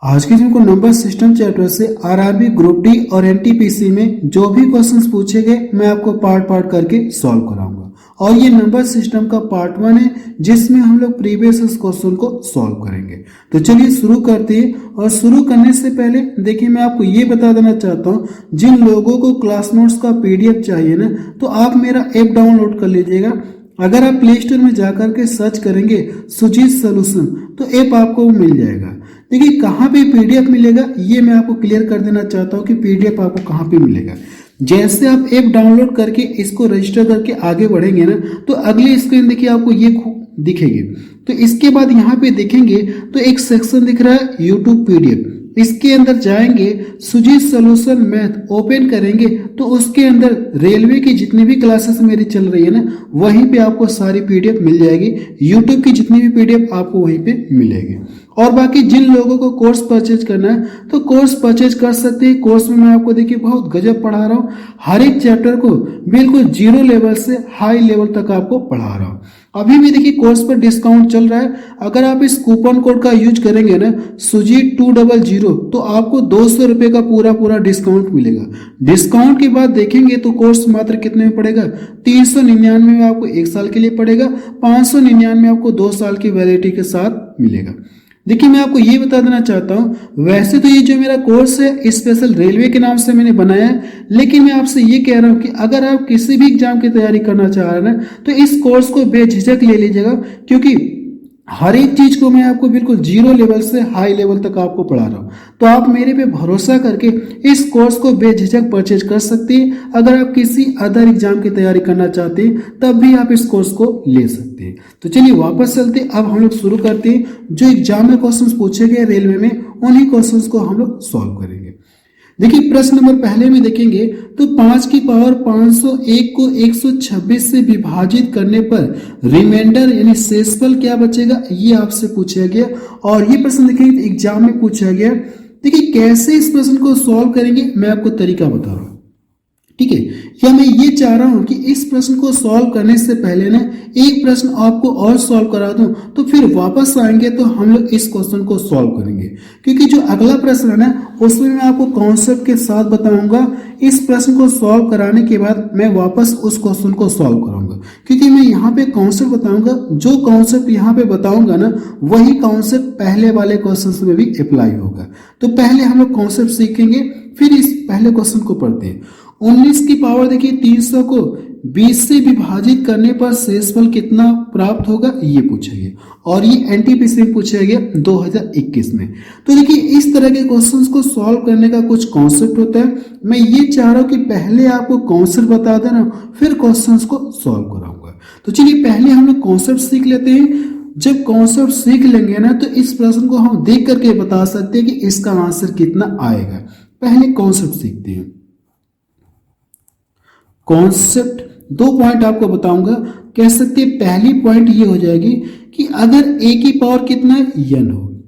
आज के जिनको नंबर सिस्टम चैप्टर से आरआरबी ग्रुप डी और एनटीपीसी में जो भी क्वेश्चंस पूछे गए मैं आपको पार्ट पार्ट करके सॉल्व कराऊंगा। और ये नंबर सिस्टम का पार्ट 1 है जिसमें हम लोग प्रीवियस क्वेश्चन को सॉल्व करेंगे। तो चलिए शुरू करते हैं। और शुरू करने से पहले देखिए मैं आपको ये बता देना चाहता हूँ, जिन लोगों को क्लास नोट्स का पीडीएफ चाहिए ना तो आप मेरा ऐप डाउनलोड कर लीजिएगा। अगर आप प्ले स्टोर में जाकर के सर्च करेंगे सुजीत सॉल्यूशन तो ऐप आपको मिल जाएगा। देखिए कहाँ पे पीडीएफ मिलेगा ये मैं आपको क्लियर कर देना चाहता हूँ कि पीडीएफ आपको कहाँ पे मिलेगा। जैसे आप ऐप डाउनलोड करके इसको रजिस्टर करके आगे बढ़ेंगे ना तो अगली स्क्रीन देखिए आपको ये दिखेगी। तो इसके बाद यहाँ पे देखेंगे तो एक सेक्शन दिख रहा है यूट्यूब पीडीएफ। इसके अंदर जाएंगे सुजीत सॉल्यूशन मैथ ओपन करेंगे तो उसके अंदर रेलवे की जितनी भी क्लासेस मेरी चल रही है ना वहीं पे आपको सारी पीडीएफ मिल जाएगी। यूट्यूब की जितनी भी पीडीएफ आपको वहीं पे मिलेगी। और बाकी जिन लोगों को कोर्स परचेज करना है तो कोर्स परचेज कर सकते हैं। कोर्स में मैं आपको देखिए बहुत गजब पढ़ा रहा हूँ। हर एक चैप्टर को बिल्कुल 0 लेवल से हाई लेवल तक आपको पढ़ा रहा हूँ। अभी भी देखिए कोर्स पर डिस्काउंट चल रहा है। अगर आप इस कूपन कोड का यूज करेंगे ना सुजीत 200 तो आपको 200 रुपये का पूरा डिस्काउंट मिलेगा। डिस्काउंट के बाद देखेंगे तो कोर्स मात्र कितने में पड़ेगा, 399 में आपको 1 साल के लिए पड़ेगा, 599 में आपको 2 साल की वैलिडिटी के साथ मिलेगा। देखिए मैं आपको ये बता देना चाहता हूँ, वैसे तो ये जो मेरा कोर्स है स्पेशल रेलवे के नाम से मैंने बनाया है, लेकिन मैं आपसे ये कह रहा हूँ कि अगर आप किसी भी एग्जाम की तैयारी करना चाह रहे हैं तो इस कोर्स को बेझिझक ले लीजिएगा, क्योंकि हर एक चीज को मैं आपको बिल्कुल 0 लेवल से हाई लेवल तक आपको पढ़ा रहा हूँ। तो आप मेरे पे भरोसा करके इस कोर्स को बेझिझक परचेज कर सकते हैं। अगर आप किसी अदर एग्जाम की तैयारी करना चाहते हैं तब भी आप इस कोर्स को ले सकते हैं। तो चलिए वापस चलते हैं। अब हम लोग शुरू करते हैं। जो एग्जाम में क्वेश्चन पूछे गए रेलवे में उन्हीं क्वेश्चन को हम लोग सॉल्व करेंगे। देखिए प्रश्न नंबर पहले में देखेंगे तो 5 की पावर 501 को 126 से विभाजित करने पर रिमाइंडर यानी शेषफल क्या बचेगा, ये आपसे पूछा गया। और ये प्रश्न देखिए एग्जाम में पूछा गया। देखिए कैसे इस प्रश्न को सॉल्व करेंगे मैं आपको तरीका बता रहा हूँ, ठीक है। या मैं ये चाह रहा हूं कि इस प्रश्न को सॉल्व करने से पहले ना एक प्रश्न आपको और सॉल्व करा दूं, तो फिर वापस आएंगे तो हम लोग इस क्वेश्चन को सॉल्व करेंगे। क्योंकि जो अगला प्रश्न है ना उसमें मैं आपको कॉन्सेप्ट के साथ बताऊंगा। इस प्रश्न को सॉल्व कराने के बाद मैं वापस उस क्वेश्चन को सॉल्व कराऊंगा, क्योंकि मैं यहाँ पे कॉन्सेप्ट बताऊंगा। जो कॉन्सेप्ट यहाँ पे बताऊंगा ना वही कॉन्सेप्ट पहले वाले क्वेश्चन में भी अप्लाई होगा। तो पहले हम लोग कॉन्सेप्ट सीखेंगे फिर इस पहले क्वेश्चन को पढ़ते हैं। 19 की पावर देखिए 300 को 20 से विभाजित करने पर शेषफल कितना प्राप्त होगा ये पूछा गया। और ये एनटीपीसी में पूछा गया 2021 में। तो देखिए इस तरह के क्वेश्चंस को सॉल्व करने का कुछ कॉन्सेप्ट होता है। मैं ये चाह रहा हूँ कि पहले आपको कॉन्सेप्ट बता देना फिर क्वेश्चंस को सॉल्व कराऊंगा। तो चलिए पहले हम लोग कॉन्सेप्ट सीख लेते हैं। जब कॉन्सेप्ट सीख लेंगे ना तो इस प्रश्न को हम देख करके बता सकते हैं कि इसका आंसर कितना आएगा। पहले कॉन्सेप्ट सीखते हैं। कॉन्सेप्ट 2 पॉइंट आपको बताऊंगा। कह सकते हैं पहली पॉइंट ये हो जाएगी कि अगर a की पावर कितना n हो,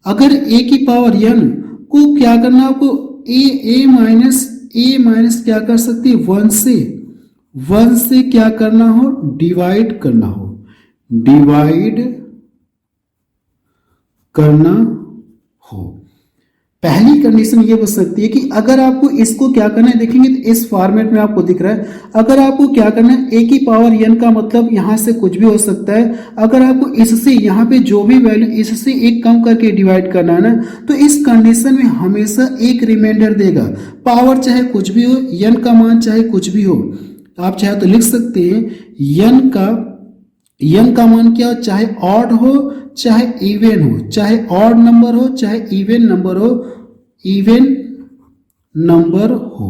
अगर a की पावर n को क्या करना आपको a माइनस क्या कर सकते हैं 1 से क्या करना हो डिवाइड करना हो, डिवाइड करना हो। पहली कंडीशन ये बच सकती है कि अगर आपको इसको क्या करना है, देखेंगे तो इस फॉर्मेट में आपको दिख रहा है। अगर आपको क्या करना है a की पावर n का मतलब यहां से कुछ भी हो सकता है। अगर आपको इससे यहाँ पे जो भी वैल्यू इससे एक कम करके डिवाइड करना है ना तो इस कंडीशन में हमेशा एक रिमाइंडर देगा। पावर चाहे कुछ भी हो, n का मान चाहे कुछ भी हो, आप चाहे तो लिख सकते हैं n का मान क्या हो, चाहे ऑड हो चाहे इवन हो, चाहे ऑड नंबर हो चाहे इवन नंबर हो,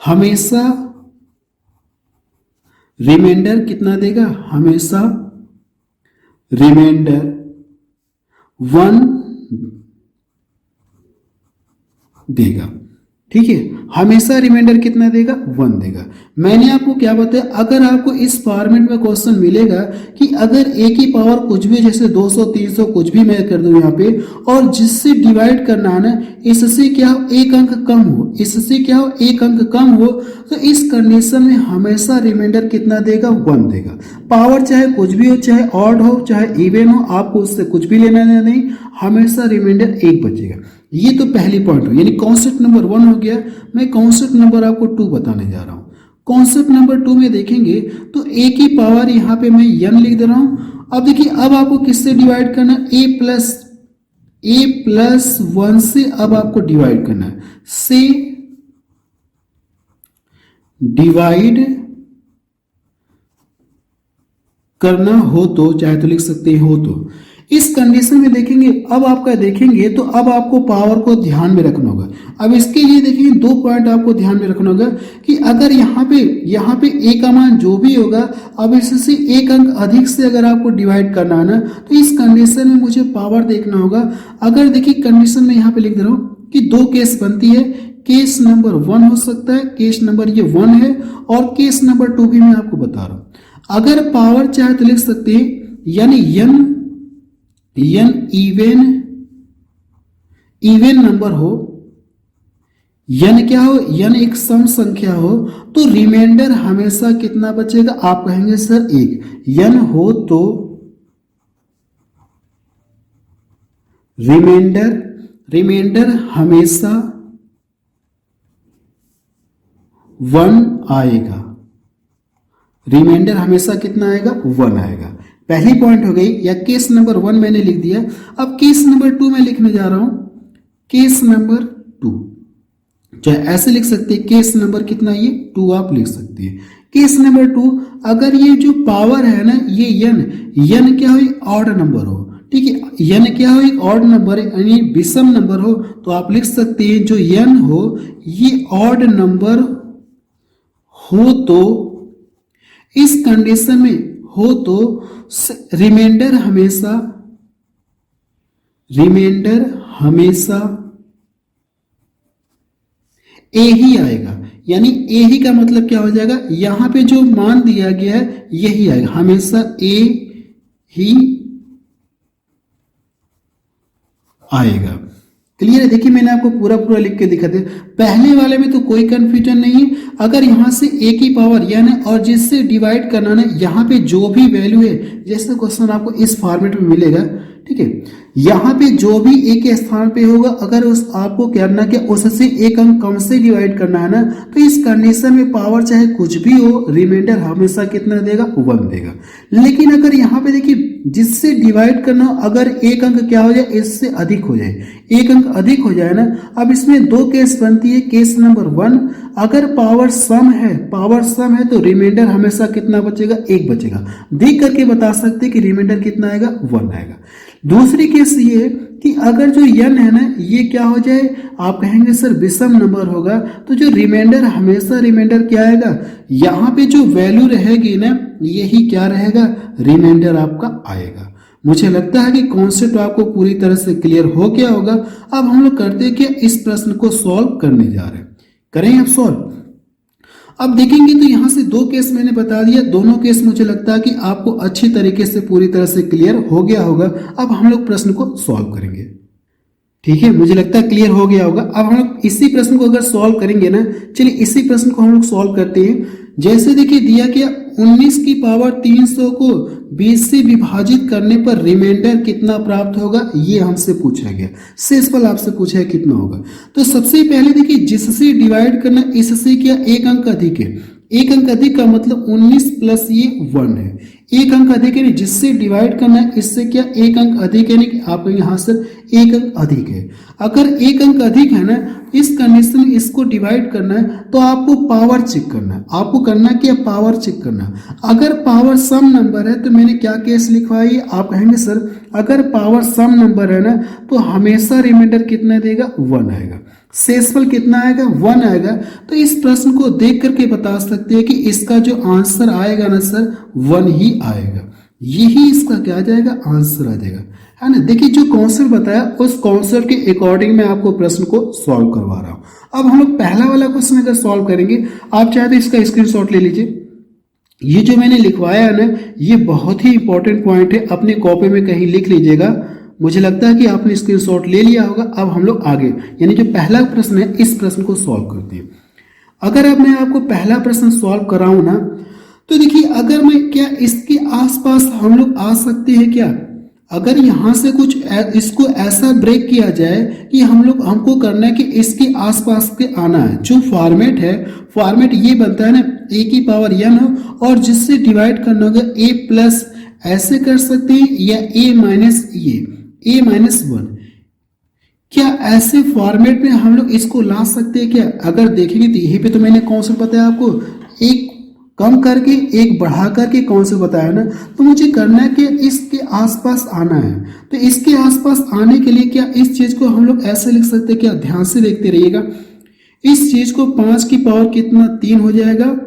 हमेशा रिमाइंडर कितना देगा, हमेशा रिमाइंडर 1 देगा। ठीक है, हमेशा रिमाइंडर कितना देगा 1 देगा। मैंने आपको क्या बताया, अगर आपको इस फॉर्मेट में क्वेश्चन मिलेगा कि अगर a की पावर कुछ भी जैसे 200 300 कुछ भी मैं कर दूं यहाँ पे और जिससे डिवाइड करना है ना इससे क्या हो एक अंक कम हो, इससे क्या हो एक अंक कम हो, तो इस कंडीशन में हमेशा रिमाइंडर कितना देगा 1 देगा। पावर चाहे कुछ भी हो, चाहे ऑड हो चाहे इवन हो, आपको उससे कुछ भी लेना नहीं, हमेशा रिमाइंडर 1 बचेगा। ये तो पहली पॉइंट हो, यानी कॉन्सेप्ट नंबर 1 हो गया। मैं कॉन्सेप्ट नंबर आपको 2 बताने जा रहा हूं। कॉन्सेप्ट नंबर 2 में देखेंगे तो a की पावर यहाँ पे मैं n लिख दे रहा हूं। अब देखिए, अब आपको किससे डिवाइड करना है, a प्लस 1 से अब आपको डिवाइड करना है, से डिवाइड करना हो तो, चाहे तो लिख सकते हैं हो तो। इस कंडीशन में देखेंगे, अब आपका देखेंगे तो अब आपको पावर को ध्यान में रखना होगा। अब इसके लिए देखिए 2 पॉइंट आपको ध्यान में रखना होगा कि अगर यहाँ पे a का मान जो भी होगा, अब इससे एक अंक अधिक से अगर आपको डिवाइड करना है ना, तो इस कंडीशन में मुझे पावर देखना होगा। अगर देखिए कंडीशन में यहाँ पे लिख दे रहा हूँ कि 2 केस बनती है। केस नंबर 1 हो सकता है, केस नंबर ये 1 है, और केस नंबर 2 भी मैं आपको बता रहा हूँ। अगर पावर चाहे तो लिख सकते हैं, यानी n इवन नंबर हो, n क्या हो, n एक सम संख्या हो, तो रिमाइंडर हमेशा कितना बचेगा, आप कहेंगे सर 1। n हो तो रिमाइंडर हमेशा 1 आएगा। रिमाइंडर हमेशा कितना आएगा, 1 आएगा। पहली पॉइंट हो गई, या केस नंबर 1 मैंने लिख दिया। अब केस नंबर 2 में लिखने जा रहा हूं। केस नंबर 2 चाहे ऐसे लिख सकते हैं, केस नंबर कितना, ये 2 आप लिख सकते हैं। केस नंबर 2, अगर ये जो पावर है ना, ये n क्या हो, ऑड नंबर हो, ठीक है। n क्या हो, एक ऑड नंबर है, यानी विषम नंबर हो, तो आप लिख सकते हैं जो n हो ये ऑड नंबर हो तो, इस कंडीशन में हो तो रिमाइंडर हमेशा a ही आएगा। यानी a ही का मतलब क्या हो जाएगा, यहां पे जो मान दिया गया है यही आएगा, हमेशा a ही आएगा। क्लियर है। देखिए मैंने आपको पूरा लिख के दिखा दिया। पहले वाले में तो कोई कंफ्यूजन नहीं है। अगर यहां से a की पावर n है और जिससे डिवाइड करना ना, यहाँ पे जो भी वैल्यू है, जैसे क्वेश्चन आपको इस फॉर्मेट में मिलेगा, ठीक है, यहाँ पे जो भी a के स्थान पे होगा, अगर उस आपको करना क्या, उससे एक अंक कम से डिवाइड करना है ना, तो इस कंडीशन में पावर चाहे कुछ भी हो, रिमाइंडर हमेशा कितना देगा, 1 देगा। लेकिन अगर यहाँ पे देखिए जिससे डिवाइड करना, अगर एक अंक क्या हो जाए, इससे अधिक हो जाए, एक अंक अधिक हो जाए ना, अब इसमें 2 केस बनती है। केस नंबर 1, अगर पावर सम है तो रिमाइंडर हमेशा कितना बचेगा, 1 बचेगा। देख करके बता सकते हैं कि रिमाइंडर कितना आएगा, 1 आएगा। दूसरी केस ये कि अगर जो n है ना, ये क्या हो जाए, आप कहेंगे सर विषम नंबर होगा, तो जो रिमाइंडर हमेशा रिमाइंडर क्या आएगा, यहाँ पे जो वैल्यू रहेगी ना, यही क्या रहेगा, रिमाइंडर आपका आएगा। मुझे लगता है कि कॉन्सेप्ट आपको पूरी तरह से क्लियर हो गया होगा। अब हम लोग करते हैं कि इस प्रश्न को सॉल्व करने जा रहे हैं। करें अब सॉल्व। अब देखेंगे तो यहां से 2 केस मैंने बता दिया, दोनों केस मुझे लगता है कि आपको अच्छी तरीके से पूरी तरह से क्लियर हो गया होगा। अब हम लोग प्रश्न को सॉल्व करेंगे, ठीक है, मुझे लगता है क्लियर हो गया होगा। अब हम लोग इसी प्रश्न को अगर सॉल्व करेंगे ना, चलिए इसी प्रश्न को हम लोग सॉल्व करते हैं। जैसे देखिए दिया गया 19 की पावर 300 को 20 से विभाजित करने पर रिमाइंडर कितना प्राप्त होगा, ये हमसे पूछा गया। शेषफल आपसे पूछा है कितना होगा। तो सबसे पहले देखिए जिससे डिवाइड करना, इससे क्या एक अंक अधिक है, एक अंक अधिक का मतलब 19 प्लस ये 1 है, एक अंक अधिक है, जिससे डिवाइड करना है, इससे क्या एक अंक अधिक है, नहीं आप यहाँ से एक अंक अधिक है। अगर एक अंक अधिक है ना, इस कंडीशन में इसको डिवाइड करना है, तो आपको पावर चेक करना है। आपको करना क्या, पावर चेक करना है। अगर पावर सम नंबर है, तो मैंने क्या केस लिखवाई, आप कहेंगे सर अगर पावर सम नंबर है ना, तो हमेशा रिमाइंडर कितना देगा, 1 आएगा। शेषफल कितना आएगा, 1 आएगा। तो इस प्रश्न को देख करके बता सकते हैं कि इसका जो आंसर आएगा ना सर, 1 ही आएगा। यही इसका क्या आ जाएगा, आंसर आ जाएगा, है ना। देखिए जो कॉन्सेप्ट बताया, उस कॉन्सेप्ट के अकॉर्डिंग मैं आपको प्रश्न को सॉल्व करवा रहा हूं। अब हम लोग पहला वाला क्वेश्चन अगर सॉल्व करेंगे, आप चाहे तो इसका स्क्रीनशॉट ले लीजिए। ये जो मैंने लिखवाया है ना, ये बहुत ही इंपॉर्टेंट पॉइंट है, अपनी कॉपी में कहीं लिख लीजिएगा। मुझे लगता है कि आपने स्क्रीनशॉट ले लिया होगा। अब हम लोग आगे, यानी जो पहला प्रश्न है, इस प्रश्न को सॉल्व करते हैं। अगर अब मैं आपको पहला प्रश्न सॉल्व कराऊं ना, तो देखिए अगर मैं क्या इसके आसपास हम लोग आ सकते हैं क्या, अगर यहाँ से कुछ इसको ऐसा ब्रेक किया जाए कि हमको करना है कि इसके आसपास के आना है, जो फॉर्मेट ये बनता है ना, a की पावर n हो और जिससे डिवाइड करना होगा a प्लस, ऐसे कर सकते हैं, या a माइनस 1। क्या ऐसे फॉर्मेट में हम लोग इसको ला सकते हैं क्या? अगर देखेंगे तो यहीं पे तो मैंने कॉन्सेप्ट बताया आपको, एक कम करके एक बढ़ा करके कॉन्सेप्ट बताया ना। तो मुझे करना है कि इसके आसपास आना है, तो इसके आसपास आने के लिए क्या इस चीज को हम लोग ऐसे लिख सकते हैं क्या? ध्यान से देखते रहिएगा। इस चीज को 5 की पावर कितना, 3 हो जाएगा।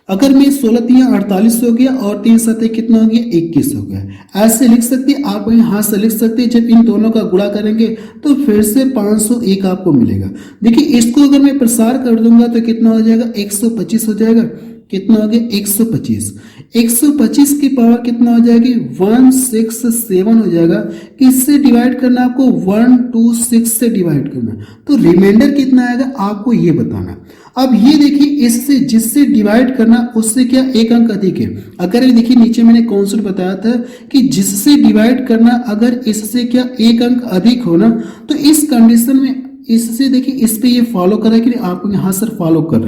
अगर मैं 16 3 48 हो गया और 3 7 कितना हो गया, 21 हो गया। ऐसे लिख सकते हैं आप, यहाँ से लिख सकते हैं। जब इन दोनों का गुणा करेंगे तो फिर से 501 आपको मिलेगा। देखिए इसको अगर मैं प्रसार कर दूंगा तो कितना हो जाएगा, 125 हो जाएगा। कितना हो गया, 125। 125 की पावर कितना हो जाएगी, 167 हो जाएगा। किससे डिवाइड करना है आपको, 126 से डिवाइड करना। तो रिमाइंडर कितना आएगा आपको ये बताना। अब ये देखिए, इससे जिससे डिवाइड करना उससे क्या एक अंक अधिक है। अगर ये देखिए नीचे मैंने कॉन्सेप्ट बताया था कि जिससे डिवाइड करना अगर इससे क्या एक अंक अधिक हो ना, तो इस कंडीशन में इससे देखिए इस पे ये फॉलो कर रहा है कि आपको यहाँ सर फॉलो कर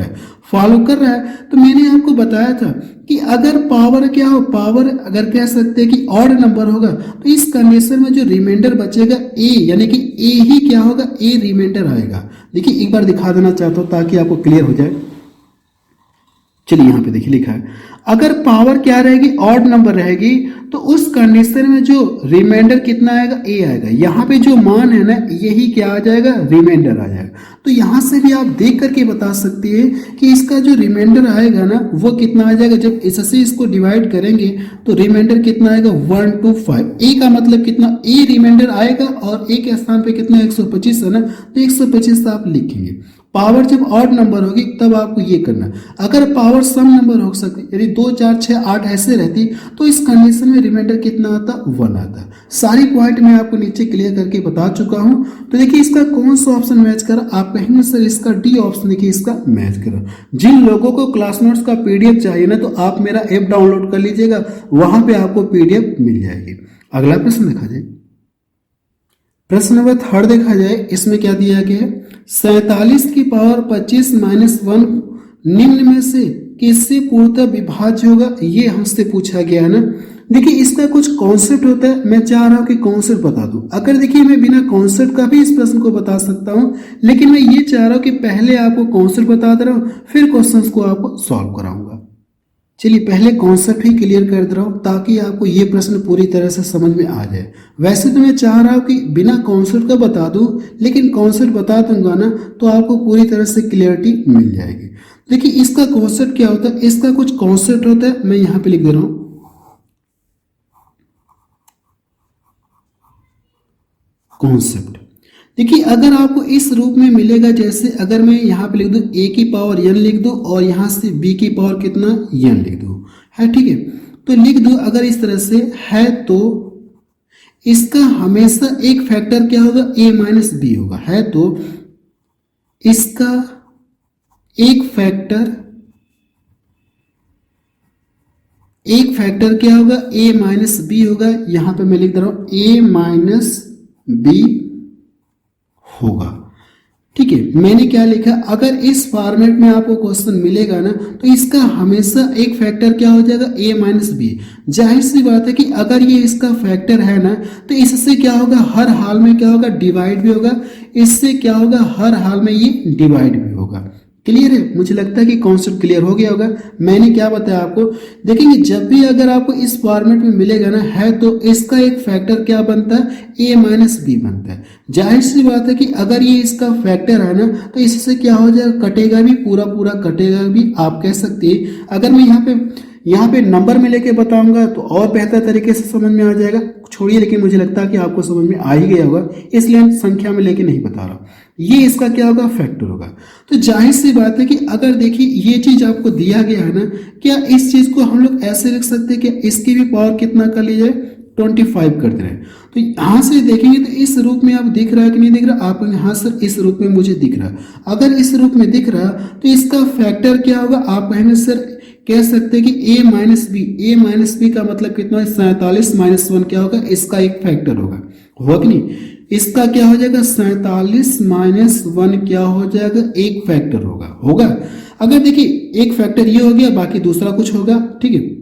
रहा है। तो मैंने आपको बताया था कि अगर पावर क्या हो, पावर अगर कह सकते हैं कि ऑड नंबर होगा तो इस कंडीशन में जो रिमाइंडर बचेगा ए, यानी कि ए ही क्या होगा, ए रिमाइंडर आएगा। देखिए एक बार दिखा देना चाहता हूं ताकि आपको क्लियर हो जाए। चलिए यहाँ पे देखिए लिखा है, अगर पावर क्या रहेगी, ऑड नंबर रहेगी, तो उस कंडीशन में जो रिमाइंडर कितना आएगा, ए आएगा। यहाँ पे जो मान है ना, यही क्या आ जाएगा, रिमाइंडर आ जाएगा। तो यहाँ से भी आप देख करके बता सकते हैं कि इसका जो रिमाइंडर आएगा ना वो कितना आ जाएगा। जब इससे इसको डिवाइड करेंगे तो रिमाइंडर कितना आएगा, 125। ए का मतलब कितना, ए रिमाइंडर आएगा और ए के स्थान पे कितना 125 है ना, तो 125 आप लिखेंगे। पावर जब ऑड नंबर होगी तब आपको ये करना। अगर पावर सम नंबर हो सकती, यानी 2 4 6 8 ऐसे रहती, तो इस कंडीशन में रिमाइंडर कितना आता, 1 आता। सारी पॉइंट मैं आपको नीचे क्लियर करके बता चुका हूं। तो देखिए इसका कौन सा ऑप्शन मैच करा, आप कहेंगे सर इसका डी ऑप्शन देखिए इसका मैच करा। जिन लोगों को क्लास नोट्स का पीडीएफ चाहिए ना, तो आप मेरा ऐप डाउनलोड कर लीजिएगा, वहां पे आपको पीडीएफ मिल जाएगी। अगला प्रश्न देखा जाए, प्रश्न नंबर 3 देखा जाए। इसमें क्या दिया गया है, 47 की पावर 25 माइनस 1 निम्न में से किससे पूर्णतः विभाज्य होगा, ये हमसे पूछा गया है ना। देखिए इसका कुछ कॉन्सेप्ट होता है, मैं चाह रहा हूं कि कॉन्सेप्ट बता दूं। अगर देखिए मैं बिना कॉन्सेप्ट का भी इस प्रश्न को बता सकता हूं, लेकिन मैं ये चाह रहा हूं कि पहले आपको कॉन्सेप्ट बता दे रहा हूं, फिर क्वेश्चन को आपको सॉल्व कराऊंगा। चलिए पहले कॉन्सेप्ट ही क्लियर कर दे रहा हूं ताकि आपको ये प्रश्न पूरी तरह से समझ में आ जाए। वैसे तो मैं चाह रहा हूं कि बिना कॉन्सेप्ट का बता दूं, लेकिन कॉन्सेप्ट बता दूंगा ना तो आपको पूरी तरह से क्लियरिटी मिल जाएगी। देखिए इसका कॉन्सेप्ट क्या होता है, इसका कुछ कॉन्सेप्ट होता है, मैं यहां पे लिख दे रहा हूं। कॉन्सेप्ट देखिए अगर आपको इस रूप में मिलेगा, जैसे अगर मैं यहाँ पे लिख दूं a की पावर n लिख दूं और यहाँ से b की पावर कितना n लिख दूं, है ठीक है। तो लिख दूं अगर इस तरह से है तो इसका हमेशा एक फैक्टर क्या होगा, a माइनस बी होगा। है तो इसका एक फैक्टर क्या होगा, a माइनस बी होगा। यहां पे मैं लिख दे रहा हूं a माइनस बी होगा, ठीक है। मैंने क्या लिखा, अगर इस फॉर्मेट में आपको क्वेश्चन मिलेगा ना तो इसका हमेशा एक फैक्टर क्या हो जाएगा, a माइनस बी। जाहिर सी बात है कि अगर ये इसका फैक्टर है ना तो इससे क्या होगा, हर हाल में क्या होगा, डिवाइड भी होगा। इससे क्या होगा, हर हाल में ये डिवाइड भी होगा। क्लियर है, मुझे लगता है कि कॉन्सेप्ट क्लियर हो गया होगा। मैंने क्या बताया आपको, देखेंगे जब भी अगर आपको इस फॉर्मेट में मिलेगा ना है तो इसका एक फैक्टर क्या बनता है, a माइनस बी बनता है। जाहिर सी बात है कि अगर ये इसका फैक्टर है ना तो इससे क्या हो जाएगा, कटेगा भी, पूरा पूरा कटेगा भी, आप कह सकते हैं। अगर मैं यहाँ पे नंबर में लेके बताऊंगा तो और बेहतर तरीके से समझ में आ जाएगा। छोड़िए, लेकिन मुझे लगता है कि आपको समझ में आ ही गया होगा, इसलिए हम संख्या में लेके नहीं बता रहा। ये इसका क्या होगा, फैक्टर होगा। तो जाहिर सी बात है कि अगर देखिए ये चीज आपको दिया गया है ना, क्या इस चीज को हम लोग ऐसे लिख सकते हैं कि इसकी भी पावर कितना कर ली जाए, 25 कर दे रहे हैं। तो यहां से देखेंगे तो इस रूप में आप दिख रहा है कि नहीं दिख रहा, आप यहां सर इस रूप में मुझे दिख रहा है। अगर इस रूप में दिख रहा तो इसका फैक्टर क्या होगा, आप कहेंगे सर कह सकते हैं कि a माइनस बी का मतलब कितना है 47 माइनस 1 क्या होगा, इसका एक फैक्टर होगा कि नहीं। इसका क्या हो जाएगा 47 माइनस 1 क्या हो जाएगा, एक फैक्टर होगा। अगर देखिए एक फैक्टर ये हो गया, बाकी दूसरा कुछ होगा, ठीक है।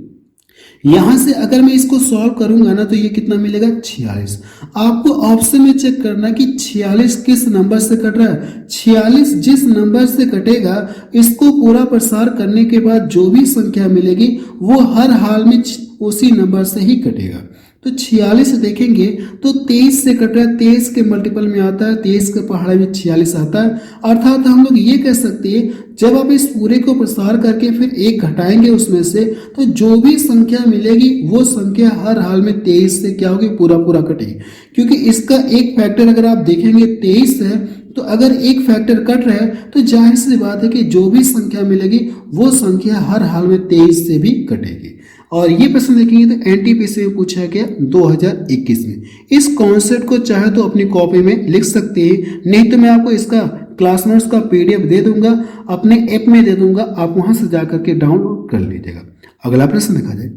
यहां से अगर मैं इसको सॉल्व करूंगा ना तो ये कितना मिलेगा 46। आपको ऑप्शन में चेक करना कि 46 किस नंबर से कट रहा है। 46 जिस नंबर से कटेगा इसको पूरा प्रसार करने के बाद जो भी संख्या मिलेगी वो हर हाल में उसी नंबर से ही कटेगा। तो 46 देखेंगे तो 23 से कट रहा है, 23 के मल्टीपल में आता है, 23 के पहाड़े में 46 आता है। अर्थात हम लोग ये कह सकते हैं जब आप इस पूरे को प्रसार करके फिर एक घटाएंगे उसमें से तो जो भी संख्या मिलेगी वो संख्या हर हाल में 23 से क्या होगी, पूरा कटेगी। क्योंकि इसका एक फैक्टर अगर आप देखेंगे 23 है, तो अगर एक फैक्टर कट रहा है तो जाहिर सी बात है कि जो भी संख्या मिलेगी वो संख्या हर हाल में 23 से भी कटेगी। और ये प्रश्न देखेंगे तो एनटीपीसी में पूछा गया 2021 में। इस कॉन्सेप्ट को चाहे तो अपनी कॉपी में लिख सकते हैं, नहीं तो मैं आपको इसका क्लास नोट्स का पीडीएफ दे दूंगा, अपने ऐप में दे दूंगा, आप वहां से जाकर के डाउनलोड कर लीजिएगा। अगला प्रश्न देखा जाए,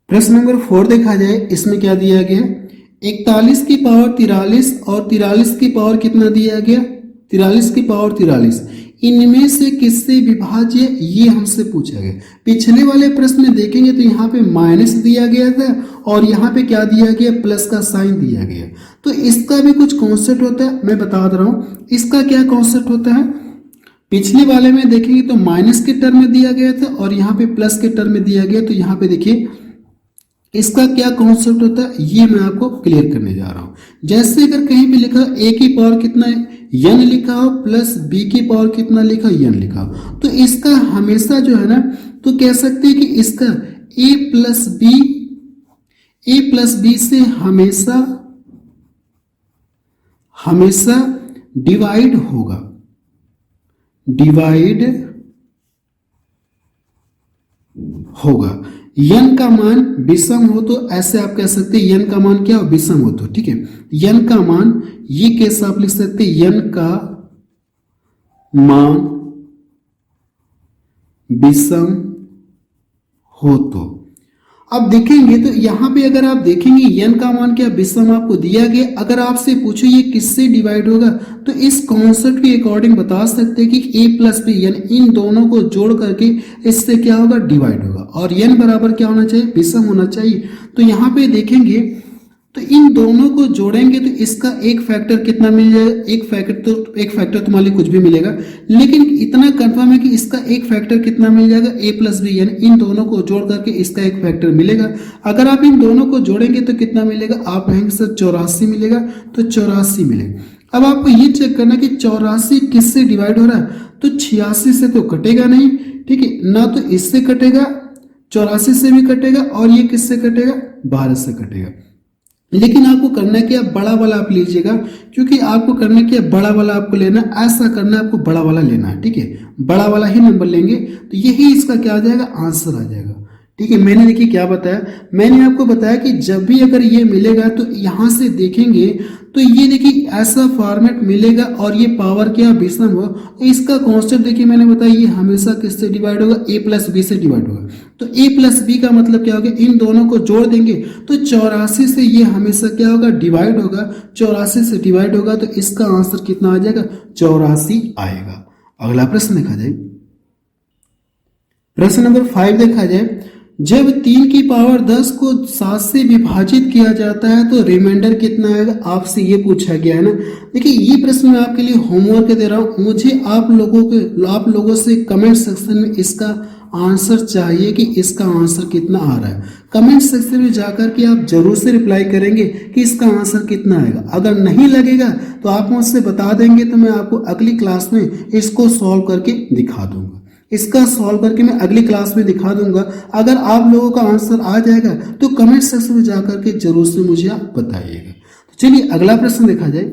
प्रश्न नंबर 4 देखा जाए। इसमें क्या दिया गया, 41 की पावर 43 और 43 की पावर कितना दिया गया, 43 की पावर 43, इनमें से किससे विभाज्य, ये हमसे पूछा गया। पिछले वाले प्रश्न में देखेंगे तो यहाँ पे माइनस दिया गया था और यहाँ पे क्या दिया गया, प्लस का साइन दिया गया। तो इसका भी कुछ कॉन्सेप्ट होता है, मैं बता दे रहा हूँ इसका क्या कॉन्सेप्ट होता है। पिछले वाले में देखेंगे तो माइनस के टर्म में दिया गया था और यहाँ पे प्लस के टर्म में दिया गया। तो यहाँ पे देखिए इसका क्या कॉन्सेप्ट होता है ये मैं आपको क्लियर करने जा रहा हूं। जैसे अगर कहीं पे लिखा a की पावर कितना है n लिखा हो प्लस b की पावर कितना लिखा n लिखा हो, तो इसका हमेशा जो है ना तो कह सकते हैं कि इसका a प्लस b से हमेशा डिवाइड होगा। n का मान विषम हो तो ऐसे आप कह सकते हैं n का मान क्या हो, विषम हो तो, ठीक है। n का मान ये कैसे आप लिख सकते हैं, n का मान विषम हो तो। अब देखेंगे तो यहां पे अगर आप देखेंगे n का मान क्या विषम आपको दिया गया, अगर आपसे पूछो ये किससे डिवाइड होगा तो इस कॉन्सेप्ट के अकॉर्डिंग बता सकते हैं कि a प्लस बी यानी इन दोनों को जोड़ करके इससे क्या होगा, डिवाइड होगा। और n बराबर क्या होना चाहिए, विषम होना चाहिए। तो यहाँ पे देखेंगे तो इन दोनों को जोड़ेंगे तो इसका एक फैक्टर कितना मिल जाएगा, एक फैक्टर तुम्हारे लिए कुछ भी मिलेगा, लेकिन इतना कंफर्म है कि इसका एक फैक्टर कितना मिल जाएगा, a प्लस बी यानी इन दोनों को जोड़ करके इसका एक फैक्टर मिलेगा। अगर आप इन दोनों को जोड़ेंगे तो कितना मिलेगा, आप कहेंगे सर 84 मिलेगा, तो 84 मिलेगा। अब आपको ये चेक करना कि 84 किससे डिवाइड हो रहा है, तो 86 से तो कटेगा नहीं, ठीक है ना, तो इससे कटेगा, 84 से भी कटेगा और ये किससे कटेगा, 12 से कटेगा। लेकिन आपको करना क्या, बड़ा वाला आप लीजिएगा, क्योंकि आपको करना क्या, बड़ा वाला आपको लेना, ऐसा करना है आपको, बड़ा वाला लेना है, ठीक है। बड़ा वाला ही नंबर लेंगे तो यही इसका क्या आ जाएगा, आंसर आ जाएगा, ठीक है। मैंने देखिए क्या बताया, मैंने आपको बताया कि जब भी अगर ये मिलेगा तो यहां से देखेंगे तो ये देखिए ऐसा फॉर्मेट मिलेगा और ये पावर क्या विषम हो, तो इसका कॉन्सेप्ट देखिए मैंने बताया ये हमेशा किससे डिवाइड होगा, a प्लस बी से डिवाइड होगा। तो a प्लस बी का मतलब क्या होगा, इन दोनों को जोड़ देंगे तो 84 से ये हमेशा क्या होगा, डिवाइड होगा, 84 से डिवाइड होगा तो इसका आंसर कितना आ जाएगा, 84 आएगा। अगला प्रश्न देखा जाए, प्रश्न नंबर 5 देखा जाए। जब 3 की पावर 10 को 7 से विभाजित किया जाता है तो रिमाइंडर कितना आएगा, आपसे ये पूछा गया है ना। देखिए ये प्रश्न मैं आपके लिए होमवर्क दे रहा हूँ, मुझे आप लोगों से कमेंट सेक्शन में इसका आंसर चाहिए कि इसका आंसर कितना आ रहा है। कमेंट सेक्शन में जाकर के आप जरूर से रिप्लाई करेंगे कि इसका आंसर कितना आएगा। अगर नहीं लगेगा तो आप मुझसे बता देंगे तो मैं आपको अगली क्लास में इसको सॉल्व करके दिखा दूंगा। इसका सॉल्व करके मैं अगली क्लास में दिखा दूंगा। अगर आप लोगों का आंसर आ जाएगा तो कमेंट सेक्शन में जाकर के जरूर से मुझे आप बताइएगा। तो चलिए अगला प्रश्न देखा जाए।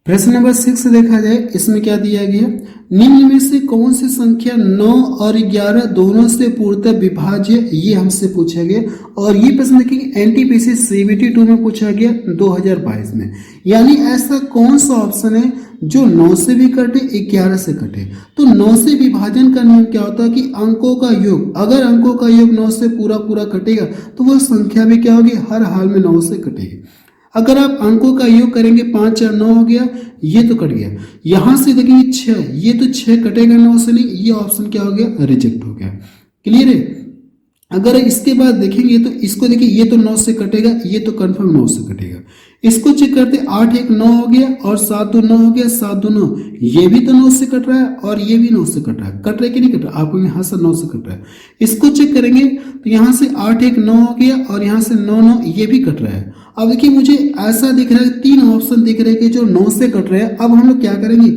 प्रश्न नंबर 6 देखा जाए, इसमें क्या दिया गया, निम्न में से कौन सी संख्या 9 और 11 दोनों से पूर्णतः विभाज्य, ये हमसे पूछा गया। और ये प्रश्न देखिए एनटीपीसी सीबीटी 2 में पूछा गया 2022 में। यानी ऐसा कौन सा ऑप्शन है जो 9 से भी कटे 11 से कटे। तो 9 से विभाजन का नियम क्या होता है कि अंकों का योग, अगर अंकों का योग 9 से पूरा पूरा कटेगा तो वह संख्या भी क्या होगी, हर हाल में 9 से कटेगी। अगर आप अंकों का योग करेंगे 5 4 9 हो गया, ये तो कट गया। यहां से देखेंगे 6, ये तो 6 कटेगा 9 से नहीं, ये ऑप्शन क्या हो गया, रिजेक्ट हो गया। क्लियर है। अगर इसके बाद देखेंगे तो इसको देखिए, ये तो 9 से कटेगा, ये तो कंफर्म 9 से कटेगा। इसको चेक करते, 8 1 9 हो गया और 7 2 9 हो गया, 7 2 9, ये भी तो 9 से कट रहा है और ये भी 9 से कट रहा है। कट रहा है कि नहीं कट रहा, आपको यहाँ से 9 से कट रहा है। इसको चेक करेंगे तो यहाँ से 8 1 9 हो गया और यहाँ से 9 9, ये भी कट रहा है। अब देखिए मुझे ऐसा दिख रहा है, 3 ऑप्शन दिख रहे हैं कि जो 9 से कट रहे हैं। अब हम लोग क्या करेंगे,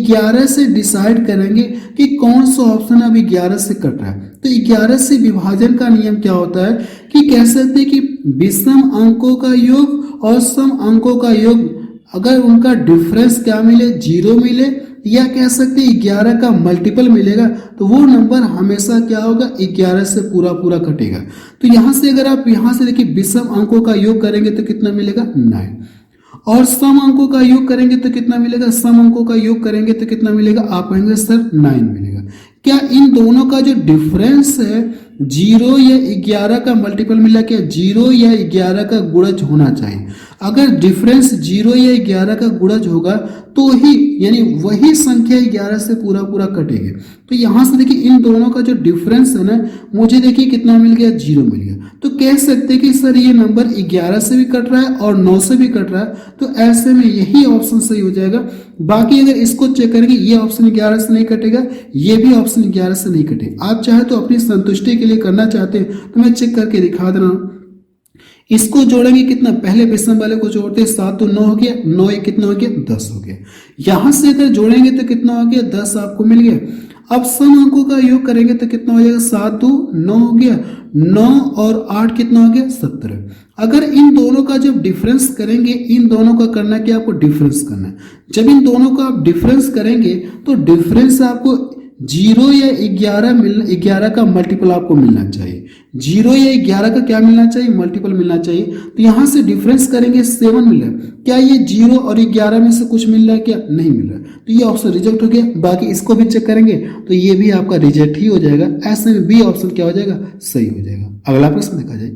11 से डिसाइड करेंगे कि कौन सा ऑप्शन अब 11 से कट रहा है। तो 11 से विभाजन का नियम क्या होता है कि कह सकते हैं कि विषम अंकों का योग और सम अंकों का योग, अगर उनका डिफरेंस क्या मिले, 0 मिले, या कह सकते हैं 11 का मल्टीपल मिलेगा, तो वो नंबर हमेशा क्या होगा, 11 से पूरा पूरा कटेगा। तो यहां से अगर आप यहां से देखिए विषम अंकों का योग करेंगे तो कितना मिलेगा, 9, और सम अंकों का योग करेंगे तो कितना मिलेगा, सम अंकों का योग करेंगे तो कितना मिलेगा, आप कहेंगे सर 9 मिलेगा। क्या इन दोनों का जो डिफरेंस है 0 या 11 का मल्टीपल मिला, क्या 0 या 11 का गुणज होना चाहिए। अगर डिफरेंस 0 या 11 का गुणज होगा तो ही, यानी वही संख्या 11 से पूरा पूरा कटेगी। तो यहां से देखिए इन दोनों का जो डिफरेंस है ना, मुझे देखिए कितना मिल गया, 0 मिल गया। तो कह सकते हैं कि सर ये नंबर 11 से भी कट रहा है और 9 से भी कट रहा है, तो ऐसे में यही ऑप्शन सही हो जाएगा। बाकी अगर इसको चेक करेंगे, ये ऑप्शन 11 से नहीं कटेगा, ये भी ऑप्शन 11 से नहीं कटेगा। आप चाहे तो अपनी संतुष्टि के लिए करना चाहते हैं तो मैं चेक करके दिखा दे रहा हूं। इसको जोड़ेंगे कितना, पहले विषम वाले को जोड़ते हैं, 7 तो 9 हो गया, 9 1 कितना हो गया, 10 हो गया। यहां से अगर जोड़ेंगे तो कितना हो गया, 10 आपको मिल गया। अब सम अंकों का योग करेंगे तो कितना हो जाएगा, 7 2 9 हो गया, 9 और 8 कितना हो गया, 17। अगर इन दोनों का जब डिफरेंस करेंगे, इन दोनों का करना क्या, आपको डिफरेंस करना है। जब इन दोनों का आप डिफरेंस करेंगे तो डिफरेंस आपको 0 या 11 का मल्टीपल आपको मिलना चाहिए। 0 या 11 का क्या मिलना चाहिए, मल्टीपल मिलना चाहिए। तो यहां से डिफरेंस करेंगे 7 मिल रहा है, क्या ये 0 और 11 में से कुछ मिल रहा है, क्या नहीं मिल रहा है, तो ये ऑप्शन रिजेक्ट हो गया। बाकी इसको भी चेक करेंगे तो ये भी आपका रिजेक्ट ही हो जाएगा। ऐसे में बी ऑप्शन क्या हो जाएगा, सही हो जाएगा। अगला प्रश्न देखा जाए,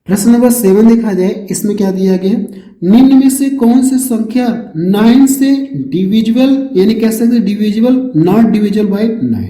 प्रश्न नंबर 7 देखा जाए, इसमें क्या दिया गया, निम्न में से कौन सी संख्या 9 से डिविजिबल, यानी कह सकते हैं डिविजिबल नॉट डिविजिबल बाय 9,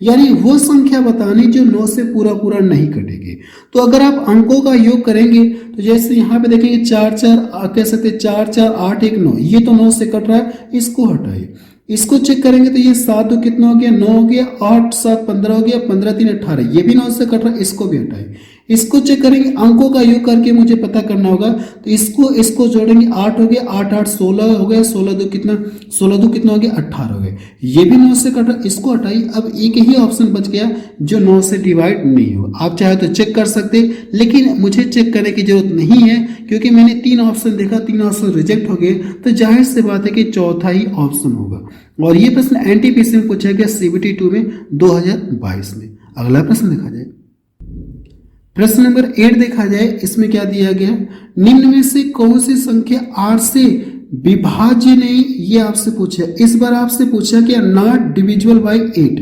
यानी वो संख्या बतानी जो 9 से पूरा पूरा नहीं कटेगी। तो अगर आप अंकों का योग करेंगे तो जैसे यहाँ पे देखेंगे 4 4, कह सकते 4 4 8 1 9, ये तो 9 से कट रहा है, इसको हटाइए। इसको चेक करेंगे तो ये 7 2 कितना हो गया, 9 हो गया, 8 7 15 हो गया, 15 3 18, ये भी 9 से कट रहा है, इसको भी हटाइए। इसको चेक करेंगे, अंकों का योग करके मुझे पता करना होगा, तो इसको जोड़ेंगे, 8 हो गया, 8 8 16 हो गया, 16 2 कितना, 16 2 कितना हो गया, 18 हो गया, ये भी 9 से कट रहा है, इसको हटाइए। अब एक ही ऑप्शन बच गया जो 9 से डिवाइड नहीं होगा। आप चाहे तो चेक कर सकते, लेकिन मुझे चेक करने की जरूरत नहीं है क्योंकि मैंने 3 ऑप्शन देखा, 3 ऑप्शन रिजेक्ट हो गए, तो जाहिर सी बात है कि चौथा ही ऑप्शन होगा। और ये प्रश्न एनटीपीसी में पूछा गया सीबीटी 2 में 2022 में। अगला प्रश्न देखा जाए, प्रश्न नंबर 8 देखा जाए, इसमें क्या दिया गया, निम्न में से कौन सी संख्या 8 से विभाज्य नहीं, ये आपसे पूछा। इस बार आपसे पूछा क्या, नॉट डिविजिबल बाय 8।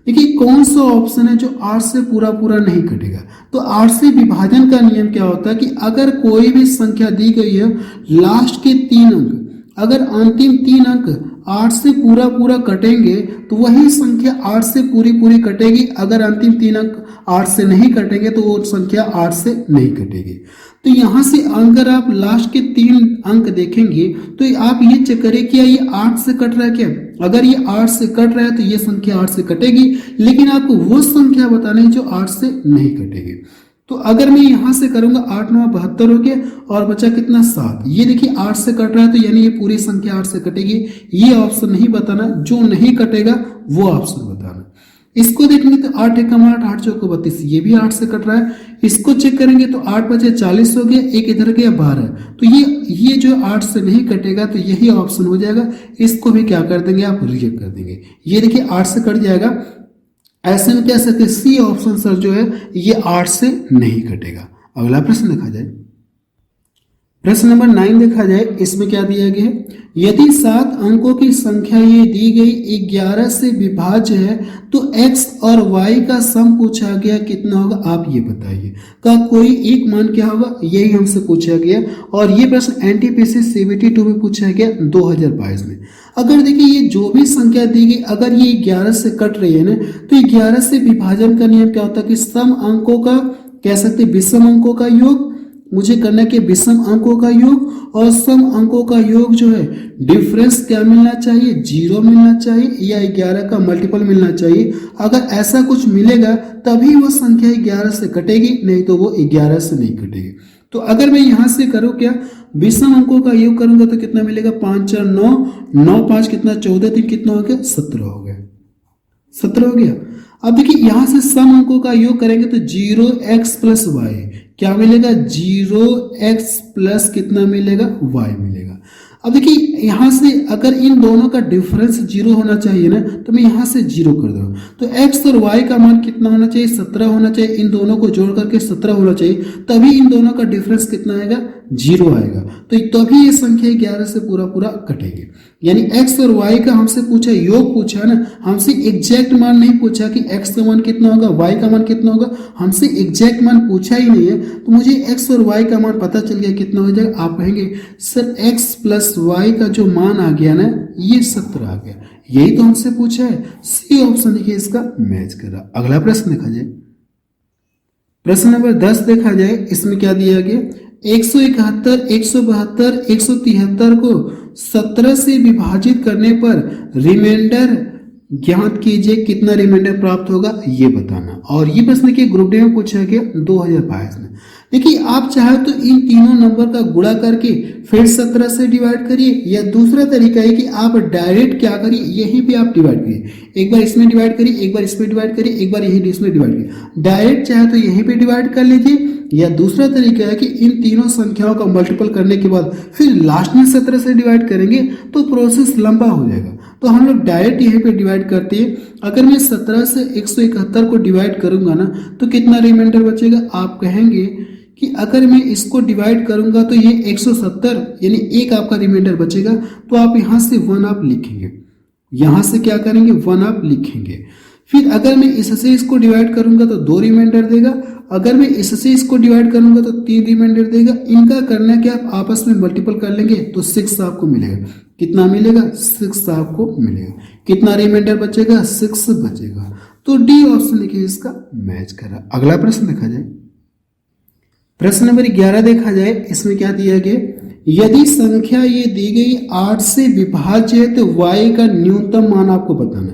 देखिए कौन सा ऑप्शन है जो 8 से पूरा पूरा नहीं कटेगा। तो 8 से विभाजन का नियम क्या होता है कि अगर कोई भी संख्या दी गई है, लास्ट के 3 अंक, अगर अंतिम 3 अंक 8 से पूरा पूरा कटेंगे तो वही संख्या 8 से पूरी पूरी कटेगी। अगर अंतिम 3 अंक 8 से नहीं कटेंगे तो वो संख्या 8 से नहीं कटेगी। तो यहां से अगर आप लास्ट के 3 अंक देखेंगे तो आप ये चेक करें क्या ये 8 से कट रहा है क्या। अगर ये 8 से कट रहा है तो ये संख्या 8 से कटेगी, लेकिन आपको वो संख्या बतानी जो 8 से नहीं कटेगी। तो अगर मैं यहां से करूंगा 8 9 72 हो गया और बचा कितना 7। ये देखिए 8 से कट रहा है तो यानी ये पूरी संख्या 8 से कटेगी। ये ऑप्शन नहीं बताना, जो नहीं कटेगा वो ऑप्शन बताना। इसको देखेंगे तो 8 एकम 8, 8 चौको 32, ये भी 8 से कट रहा है। इसको चेक करेंगे तो 8 बचे 40 हो गया, एक इधर गया 12। तो ये जो 8 से नहीं कटेगा तो यही ऑप्शन हो जाएगा। इसको भी क्या कर देंगे आप, रिजेक्ट कर देंगे। ये देखिए 8 से कट जाएगा, ऐसे में कह सकते सी ऑप्शन सर जो है ये 8 से नहीं कटेगा। अगला प्रश्न देखा जाए, प्रश्न नंबर 9 देखा जाए, इसमें क्या दिया गया है, यदि 7 अंकों की संख्या ये दी गई 11 से विभाज्य है तो x और y का सम पूछा गया कितना होगा, आप ये बताइए। का कोई एक मान क्या होगा, यही हमसे पूछा गया और ये प्रश्न एनटीपीसी सीबीटी 2 में पूछा गया 2022 में। अगर देखिए ये जो भी संख्या दी गई अगर ये 11 से कट रही है ना, तो 11 से विभाजन का नियम क्या होता है कि सम अंकों का, कह सकते विषम अंकों का योग, मुझे करना कि विषम अंकों का योग और सम अंकों का योग जो है डिफरेंस क्या मिलना चाहिए, 0 मिलना चाहिए या 11 का मल्टीपल मिलना चाहिए। अगर ऐसा कुछ मिलेगा तभी वो संख्या 11 से कटेगी, नहीं तो वो 11 से नहीं कटेगी। तो अगर मैं यहां से करूं क्या, विषम अंकों का योग करूंगा तो कितना मिलेगा, 5 4 9, 9 5 कितना 14, 3 कितना हो गया 17 हो गया, 17 हो गया। अब देखिए यहां से सम अंकों का योग करेंगे तो 0x प्लस वाई क्या मिलेगा, 0x प्लस कितना मिलेगा, y मिलेगा। अब देखिए यहां से अगर इन दोनों का डिफरेंस 0 होना चाहिए ना, तो मैं यहां से 0 कर दूँ तो x और y का मान कितना होना चाहिए, 17 होना चाहिए। इन दोनों को जोड़ करके 17 होना चाहिए, तभी इन दोनों का डिफरेंस कितना आएगा, 0 आएगा। तो तभी ये संख्या 11 से पूरा पूरा कटेगी। यानी x और y का हमसे पूछा, योग पूछा ना, हमसे एग्जैक्ट मान नहीं पूछा कि x का मान कितना होगा, y का मान कितना होगा, हमसे एग्जैक्ट मान पूछा ही नहीं है। तो मुझे x और y का मान पता चल गया कितना हो जाएगा। आप कहेंगे सर x प्लस y का जो मान आ गया ना ये 17 आ गया, यही तो हमसे पूछा है। सी ऑप्शन देखिए इसका मैच कर रहा। अगला प्रश्न देखा जाए, प्रश्न नंबर 10 देखा जाए, इसमें क्या दिया गया, 171, 172, 173 को 17 से विभाजित करने पर रिमाइंडर ज्ञात कीजिए, कितना रिमाइंडर प्राप्त होगा ये बताना। और ये प्रश्न के ग्रुप डी में पूछा गया 2022 में। देखिए आप चाहे तो इन तीनों नंबर का गुणा करके फिर 17 से डिवाइड करिए, या दूसरा तरीका है कि आप डायरेक्ट क्या करिए, यहीं पे आप डिवाइड करिए, एक बार इसमें डिवाइड करिए, एक बार इसमें डिवाइड करिए, एक बार यहीं इसमें डिवाइड करिए। डायरेक्ट चाहे तो यहीं पे डिवाइड कर लीजिए, या दूसरा तरीका है कि इन तीनों संख्याओं का मल्टीपल करने के बाद फिर लास्ट में 17 से डिवाइड करेंगे तो प्रोसेस लंबा हो जाएगा। तो हम लोग डायरेक्ट यहीं पे डिवाइड करते हैं। अगर मैं 17 से 171 को डिवाइड करूंगा ना तो कितना रिमाइंडर बचेगा, आप कहेंगे कि अगर मैं इसको डिवाइड करूंगा तो ये 170 यानी एक आपका रिमाइंडर बचेगा। तो आप यहाँ से 1 आप लिखेंगे, यहाँ से क्या करेंगे 1 आप लिखेंगे। फिर अगर मैं इससे इसको डिवाइड करूंगा तो 2 रिमाइंडर देगा, अगर मैं इससे इसको डिवाइड करूंगा तो 3 रिमाइंडर देगा। इनका करना क्या, आप आपस में मल्टीपल कर लेंगे तो 6 आपको मिलेगा। कितना मिलेगा, 6 आपको मिलेगा। कितना रिमाइंडर बचेगा, 6 बचेगा। तो डी ऑप्शन देखिए इसका मैच कर रहा। अगला प्रश्न देखा जाए, प्रश्न नंबर 11 देखा जाए, इसमें क्या दिया गया, यदि संख्या ये दी गई 8 से विभाज्य है तो y का न्यूनतम मान आपको बताना,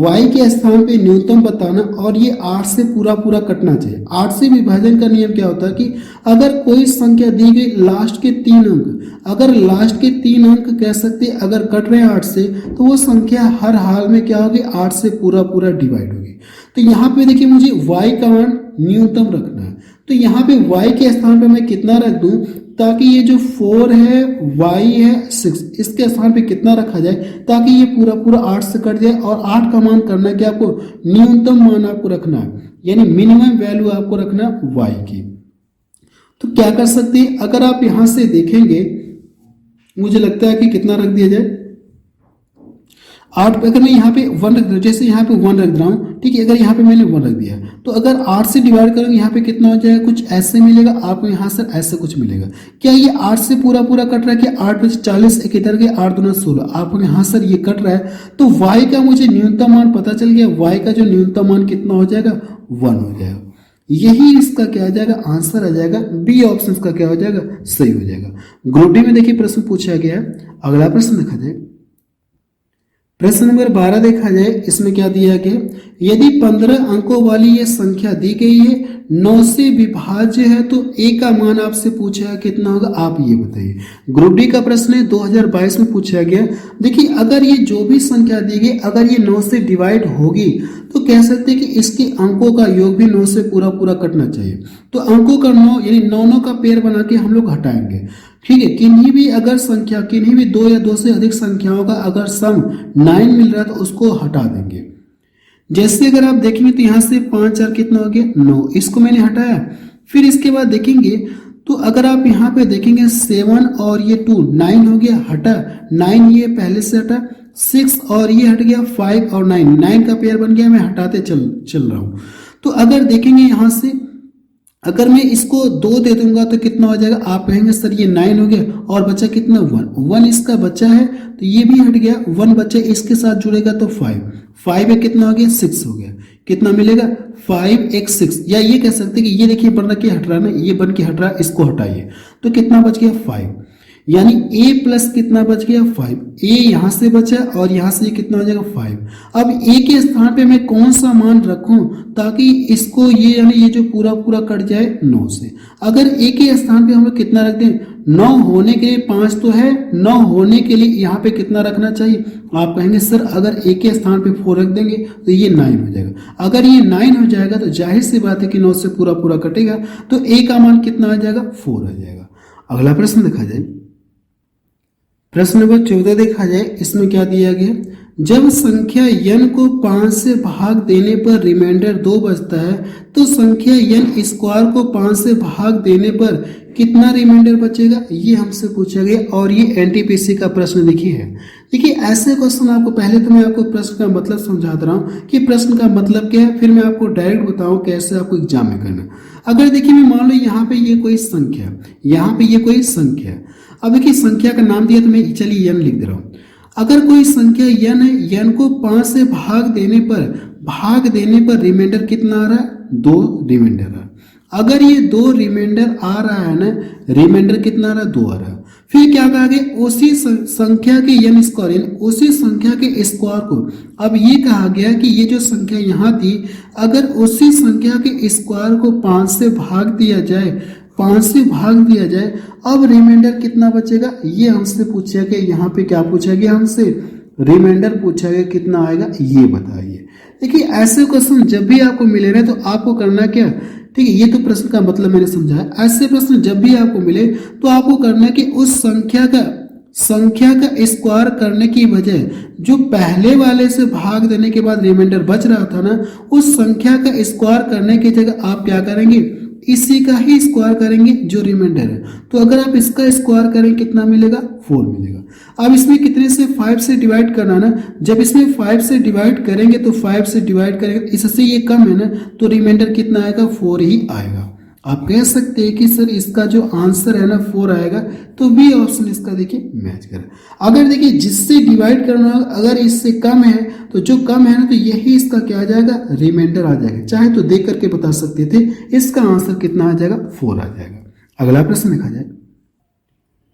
y के स्थान पे न्यूनतम बताना, और ये 8 से पूरा पूरा कटना चाहिए। 8 से विभाजन का नियम क्या होता है कि अगर कोई संख्या दी गई लास्ट के 3 अंक, अगर लास्ट के 3 अंक कह सकते अगर कट रहे हैं 8 से, तो वो संख्या हर हाल में क्या होगी, 8 से पूरा पूरा डिवाइड होगी। तो यहाँ पे देखिए मुझे y का मान न्यूनतम रखना है, तो यहाँ पे y के स्थान पे मैं कितना रख दूं, ताकि ये जो 4 है, y है 6, इसके स्थान पे कितना रखा जाए ताकि ये पूरा पूरा 8 से कट जाए। और 8 का मान करना क्या, आपको न्यूनतम मान आपको रखना है, यानी मिनिमम वैल्यू आपको रखना है y की। तो क्या कर सकते हैं, अगर आप यहां से देखेंगे, मुझे लगता है कि कितना रख दिया जाए 8 पे। अगर मैं यहाँ पे 1 रख दूँ, जैसे यहाँ पे 1 रख रहा हूँ, ठीक है, अगर यहाँ पे मैंने 1 रख दिया तो अगर 8 से डिवाइड करूँगा यहाँ पे कितना हो जाएगा, कुछ ऐसे मिलेगा आपको, यहाँ से ऐसे कुछ मिलेगा। क्या ये 8 से पूरा पूरा कट रहा है, कि 8 बचे 40, एक इधर के 8 दूना 16, आपको यहाँ सर ये कट रहा है। तो y का मुझे न्यूनतम मान पता चल गया, y का जो न्यूनतम मान कितना हो जाएगा, 1 हो जाएगा। यही इसका क्या आ जाएगा, आंसर आ जाएगा। बी ऑप्शन का क्या हो जाएगा, सही हो जाएगा। ग्रुप डी में देखिए प्रश्न पूछा गया है। अगला प्रश्न देखा जाए, प्रश्न नंबर 12 देखा जाए, इसमें क्या दिया गया, यदि 15 अंकों वाली ये संख्या दी गई है, 9 से विभाज्य है, तो ए का मान आपसे पूछा है कितना होगा, आप ये बताइए। ग्रुप डी का प्रश्न है, 2022 में पूछा गया। देखिए अगर ये जो भी संख्या दी गई अगर ये 9 से डिवाइड होगी तो कह सकते हैं कि इसके अंकों का योग भी 9 से पूरा पूरा कटना चाहिए। तो अंकों का 9 यानी 9 का पेयर बना के हम लोग हटाएंगे। ठीक है, किन्हीं भी अगर संख्या, किन्हीं भी 2 या 2 से अधिक संख्याओं का अगर सम 9 मिल रहा है तो उसको हटा देंगे। जैसे अगर आप देखेंगे तो यहाँ से 5 4 कितना हो गया 9, इसको मैंने हटाया। फिर इसके बाद देखेंगे तो अगर आप यहाँ पे देखेंगे 7 और ये 2 9 हो गया, हटा 9, ये पहले से हटा 6 और ये हट गया 5 और 9 9 का पेयर बन गया, मैं हटाते चल रहा हूँ। तो अगर देखेंगे यहाँ से अगर मैं इसको 2 दे दूंगा तो कितना हो जाएगा, आप कहेंगे सर ये 9 हो गया और बचा कितना 1 इसका बचा है, तो ये भी हट गया, 1 बचा, इसके साथ जुड़ेगा तो 5 है कितना हो गया 6 हो गया, कितना मिलेगा 5 एक 6, या ये कह सकते हैं कि ये देखिए बन के हट रहा है ना, ये बन के हट रहा है, इसको हटाइए तो कितना बच गया 5, यानी a प्लस कितना बच गया 5, a यहाँ से बचा और यहाँ से कितना हो जाएगा 5। अब a के स्थान पे मैं कौन सा मान रखूं ताकि इसको ये यानी ये जो पूरा पूरा कट जाए 9 से। अगर a के स्थान पे हम लोग कितना रख दें, 9 होने के लिए 5 तो है, 9 होने के लिए यहाँ पे कितना रखना चाहिए, आप कहेंगे सर अगर a के स्थान पे 4 रख देंगे तो ये 9 हो जाएगा। अगर ये 9 हो जाएगा तो जाहिर सी बात है कि 9 से पूरा पूरा कटेगा, तो a का मान कितना आ जाएगा 4 आ जाएगा। अगला प्रश्न देखा जाए, प्रश्न नंबर 14 देखा जाए, इसमें क्या दिया गया, जब संख्या n को 5 से भाग देने पर रिमाइंडर 2 बचता है तो संख्या n स्क्वायर को 5 से भाग देने पर कितना रिमाइंडर बचेगा, ये हमसे पूछा गया और ये एनटीपीसी का प्रश्न देखिए है। देखिए ऐसे क्वेश्चन आपको, पहले तो मैं आपको प्रश्न का मतलब समझा दे रहा हूँ कि प्रश्न का मतलब क्या है, फिर मैं आपको डायरेक्ट बताऊँ कैसे आपको एग्जाम में करना। अगर देखिए मैं मान लो यहाँ पे ये कोई संख्या, यहाँ पे ये कोई संख्या, अब देखिए संख्या का नाम दिया तो मैं चलिए n लिख दे रहा हूँ। अगर कोई संख्या n है, n को 5 से भाग देने पर रिमाइंडर कितना आ रहा है 2 रिमाइंडर आ रहा है। अगर ये 2 रिमाइंडर आ रहा है ना, रिमाइंडर कितना आ रहा है 2 आ रहा है। फिर क्या कहा गया, उसी संख्या के n स्क्वायर यानी उसी संख्या के स्क्वायर को, अब ये कहा गया कि ये जो संख्या यहाँ थी अगर उसी संख्या के स्क्वायर को 5 से भाग दिया जाए, 5 से भाग दिया जाए, अब रिमाइंडर कितना बचेगा, ये हमसे पूछा गया। यहाँ पे क्या पूछा गया हमसे, रिमाइंडर पूछा गया कितना आएगा, ये बताइए। देखिए ऐसे क्वेश्चन जब भी आपको मिले ना तो आपको करना क्या, ठीक है, ये तो प्रश्न का मतलब मैंने समझाया। ऐसे प्रश्न जब भी आपको मिले तो आपको करना कि उस संख्या का स्क्वायर करने की बजाय जो पहले वाले से भाग देने के बाद रिमाइंडर बच रहा था ना, उस संख्या का स्क्वायर करने की जगह आप क्या करेंगे, इसी का ही स्क्वायर करेंगे जो रिमाइंडर है। तो अगर आप इसका स्क्वायर करें कितना मिलेगा 4 मिलेगा। अब इसमें कितने से 5 से डिवाइड करना ना, जब इसमें 5 से डिवाइड करेंगे तो 5 से डिवाइड करेंगे, इससे ये कम है ना, तो रिमाइंडर कितना आएगा 4 ही आएगा। आप कह सकते हैं कि सर इसका जो आंसर है ना 4 आएगा, तो बी ऑप्शन इसका देखिए मैच करे। अगर देखिए जिससे डिवाइड करना अगर इससे कम है तो जो कम है ना तो यही इसका क्या आ जाएगा, रिमाइंडर आ जाएगा। चाहे तो देख करके बता सकते थे, इसका आंसर कितना आ जाएगा 4 आ जाएगा। अगला प्रश्न देखा जाए,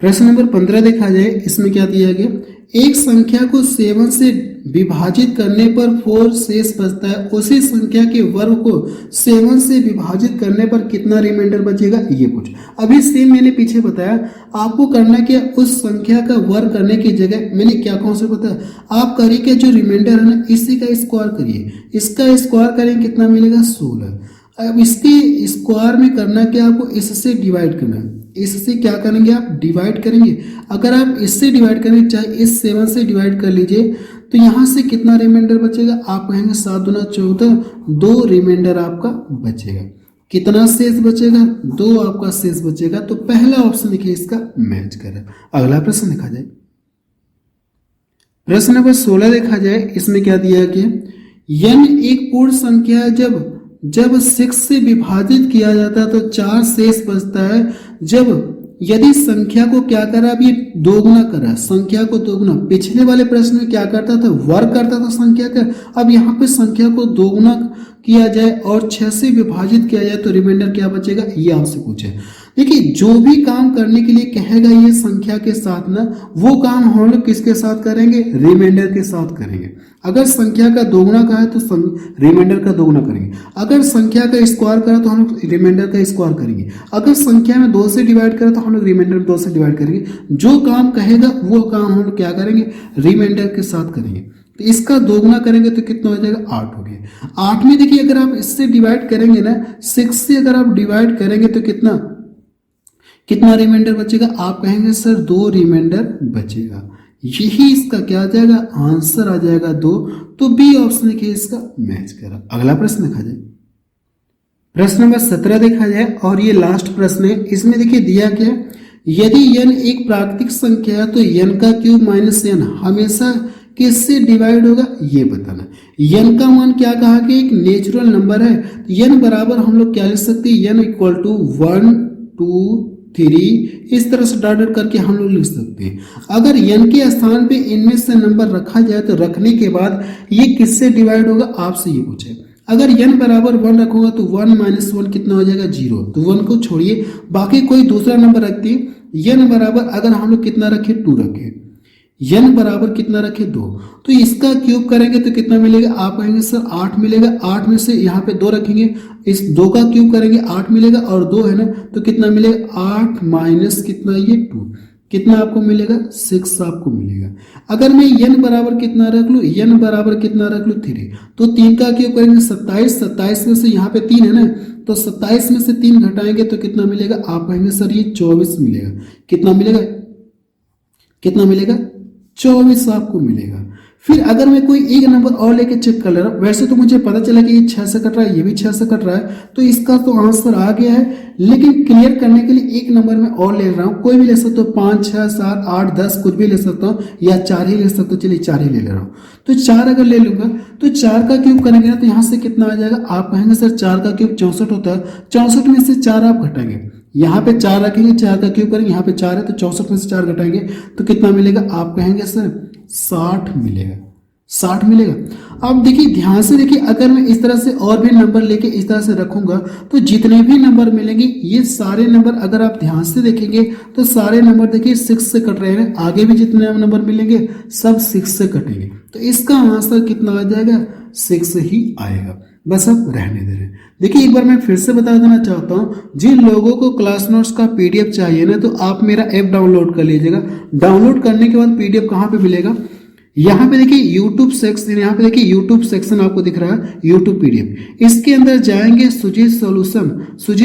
प्रश्न नंबर 15 देखा जाए, इसमें क्या दिया गया, एक संख्या को 7 से विभाजित करने पर 4 शेष बचता है, उसी संख्या के वर्ग को 7 से विभाजित करने पर कितना रिमाइंडर बचेगा, ये पूछ। अभी सेम मैंने पीछे बताया, आपको करना क्या, उस संख्या का वर्ग करने की जगह मैंने क्या कॉन्सेप्ट बताया, आप करिए कि जो रिमाइंडर है ना इसी का स्क्वायर करिए, इसका स्क्वायर करें कितना मिलेगा 16। अब इसके स्क्वायर में करना क्या, आपको इससे डिवाइड करना है, इससे क्या करेंगे आप डिवाइड करेंगे। अगर आप इससे डिवाइड करेंगे, चाहे इस 7 से डिवाइड कर लीजिए, तो यहाँ से कितना रिमाइंडर बचेगा, आप कहेंगे 7 दूना 14, 2 रिमाइंडर आपका बचेगा। कितना शेष बचेगा, 2 आपका शेष बचेगा। तो पहला ऑप्शन देखिए इसका मैच करे। अगला प्रश्न देखा जाए, प्रश्न नंबर 16 देखा जाए, इसमें क्या दिया गया, n एक पूर्ण संख्या है, जब 6 से विभाजित किया जाता है तो 4 शेष बचता है। जब यदि संख्या को क्या करा, अब ये दोगुना करा, संख्या को दोगुना, पिछले वाले प्रश्न में क्या करता था, वर्ग करता था संख्या का, अब यहाँ पे संख्या को दोगुना किया जाए और 6 से विभाजित किया जाए तो रिमाइंडर क्या बचेगा, ये आपसे पूछे। देखिए जो भी काम करने के लिए कहेगा ये संख्या के साथ ना, वो काम हम लोग किसके साथ करेंगे, रिमाइंडर के साथ करेंगे। अगर संख्या का दोगुना का है तो रिमाइंडर का दोगुना करेंगे, अगर संख्या का स्क्वायर करें तो हम लोग रिमाइंडर का स्क्वायर करेंगे, अगर संख्या में 2 से डिवाइड करें तो हम लोग रिमाइंडर में 2 से डिवाइड करेंगे। जो काम कहेगा वो काम हम लोग क्या करेंगे, रिमाइंडर के साथ करेंगे। तो इसका दोगुना करेंगे तो कितना हो जाएगा, 8 हो गया। 8 में देखिए अगर आप इससे डिवाइड करेंगे ना, 6 से अगर आप डिवाइड करेंगे तो कितना रिमाइंडर बचेगा, आप कहेंगे सर 2 रिमाइंडर बचेगा। यही इसका क्या आ जाएगा, आंसर आ जाएगा 2। तो बी ऑप्शन देखिए इसका मैच करा। अगला प्रश्न देखा जाए, प्रश्न नंबर 17 देखा जाए और ये लास्ट प्रश्न है। इसमें देखिए दिया क्या, यदि n एक प्राकृतिक संख्या है तो n का क्यूब माइनस n हमेशा किससे डिवाइड होगा, ये बताना। n का मान क्या कहा कि एक नेचुरल नंबर है, तो n बराबर हम लोग क्या लिख सकते हैं, n इक्वल टू 1 2 3 इस तरह से डॉट डॉट करके हम लोग लिख सकते हैं। अगर n के स्थान पे इनमें से नंबर रखा जाए तो रखने के बाद ये किससे डिवाइड होगा, आपसे ये पूछे। अगर n बराबर 1 रखूंगा तो 1 माइनस 1 कितना हो जाएगा, 0। तो 1 को छोड़िए, बाकी कोई दूसरा नंबर रखते हैं। n बराबर अगर हम लोग कितना रखे, 2 रखे, n बराबर कितना रखे, 2। तो इसका क्यूब करेंगे तो कितना मिलेगा, आप कहेंगे सर 8 मिलेगा। 8 में से यहाँ पे 2 रखेंगे, इस 2 का क्यूब करेंगे 8 मिलेगा, और 2 है ना तो कितना मिलेगा, 8 माइनस कितना, ये 2, कितना आपको मिलेगा, 6 आपको मिलेगा। अगर मैं n बराबर कितना रख लूँ, n बराबर कितना रख लूँ, 3, तो 3 का क्यूब करेंगे 27, 27 में से यहाँ पे 3 है ना, तो 27 में से 3 घटाएंगे तो कितना मिलेगा, आप कहेंगे सर ये 24 मिलेगा। कितना मिलेगा, कितना मिलेगा, 24 आपको मिलेगा। फिर अगर मैं कोई एक नंबर और लेके चेक कर ले रहा हूँ, वैसे तो मुझे पता चला कि ये 6 से कट रहा है, ये भी 6 से कट रहा है, तो इसका तो आंसर आ गया है। लेकिन क्लियर करने के लिए एक नंबर में और ले रहा हूँ, कोई भी ले सकता हूँ, 5 6 7 8 10 कुछ भी ले सकता हूँ, या 4 ही ले सकता हूँ। चलिए 4 ही ले रहा हूँ। तो 4 अगर ले लूंगा तो 4 का क्यूब करेंगे ना, तो यहाँ से कितना आ जाएगा, आप कहेंगे सर 4 का क्यूब 64 होता है। 64 में से 4 आप घटाएंगे, यहाँ पे 4 रखेंगे, 4 का क्यूब करेंगे, यहाँ पे 4 है तो 64 में से 4 घटाएंगे तो कितना मिलेगा, आप कहेंगे सर 60 मिलेगा, 60 मिलेगा। अब देखिए ध्यान से देखिए, अगर मैं इस तरह से और भी नंबर लेके इस तरह से रखूंगा तो जितने भी नंबर मिलेंगे ये सारे नंबर, अगर आप ध्यान से देखेंगे तो सारे नंबर देखिए 6 से कट रहे हैं। आगे भी जितने नंबर मिलेंगे सब 6 से कटेंगे, तो इसका आंसर कितना आ जाएगा, 6 ही आएगा। बस अब रहने दे रहे। देखिए एक बार मैं फिर से बता देना चाहता हूँ, जिन लोगों को क्लास नोट्स का पीडीएफ चाहिए ना, तो आप मेरा ऐप डाउनलोड कर लीजिएगा। डाउनलोड करने के बाद पीडीएफ कहाँ पे मिलेगा, यहाँ पे देखिए यूट्यूब सेक्शन, यहाँ पे देखिए यूट्यूब सेक्शन आपको दिख रहा है, यूट्यूब पीडीएफ। इसके अंदर जाएंगे, सुजीत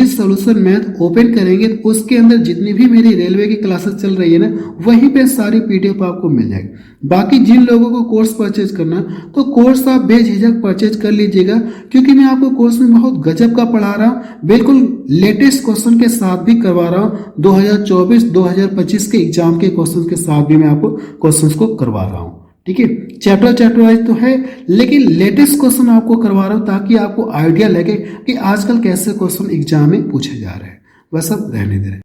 सॉल्यूशन मैथ ओपन करेंगे तो उसके अंदर जितनी भी मेरी रेलवे की क्लासेस चल रही है ना, वहीं पे सारी पीडीएफ आपको मिल जाएगी। बाकी जिन लोगों को कोर्स परचेज करना तो कोर्स आप बेझिझक परचेज कर लीजिएगा, क्योंकि मैं आपको कोर्स में बहुत गजब का पढ़ा रहा हूँ, बिल्कुल लेटेस्ट क्वेश्चन के साथ भी करवा रहा हूँ। 2024-2025 के एग्जाम के क्वेश्चन के साथ भी मैं आपको क्वेश्चन को करवा रहा हूँ। ठीक है, चैप्टर वाइज तो है, लेकिन लेटेस्ट क्वेश्चन आपको करवा रहा हूँ ताकि आपको आइडिया लगे कि आजकल कैसे क्वेश्चन एग्जाम में पूछे जा रहे हैं। बस अब रहने दे रहे हैं।